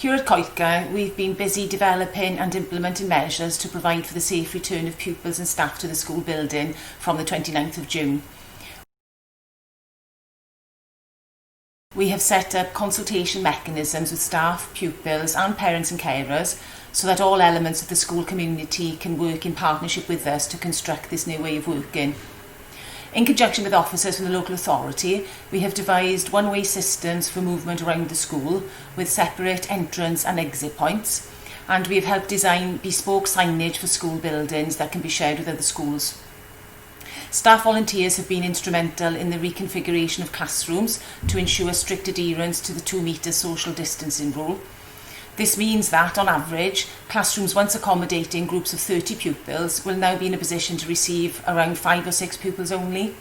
Here at Coedcae, we've been busy developing and implementing measures to provide for the safe return of pupils and staff to the school building from the 29th of June. We have set up consultation mechanisms with staff, pupils and parents and carers so that all elements of the school community can work in partnership with us to construct this new way of working. In conjunction with officers from the local authority, we have devised one-way systems for movement around the school with separate entrance and exit points, and we have helped design bespoke signage for school buildings that can be shared with other schools. Staff volunteers have been instrumental in the reconfiguration of classrooms to ensure strict adherence to the 2 metre social distancing rule. This means that, on average, classrooms once accommodating groups of 30 pupils will now be in a position to receive around 5 or 6 pupils only.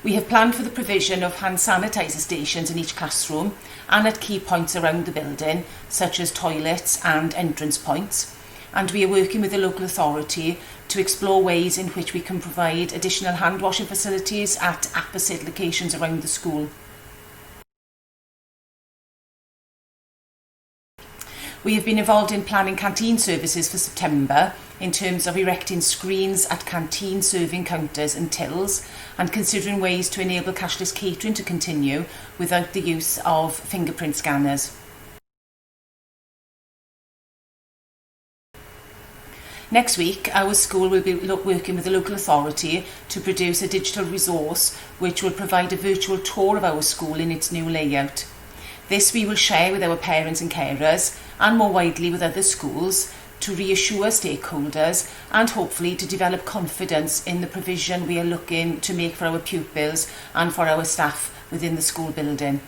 We have planned for the provision of hand sanitizer stations in each classroom and at key points around the building, such as toilets and entrance points. And we are working with the local authority to explore ways in which we can provide additional hand washing facilities at opposite locations around the school. We have been involved in planning canteen services for September in terms of erecting screens at canteen serving counters and tills and considering ways to enable cashless catering to continue without the use of fingerprint scanners. Next week, our school will be working with the local authority to produce a digital resource which will provide a virtual tour of our school in its new layout. This we will share with our parents and carers and more widely with other schools to reassure stakeholders and hopefully to develop confidence in the provision we are looking to make for our pupils and for our staff within the school building.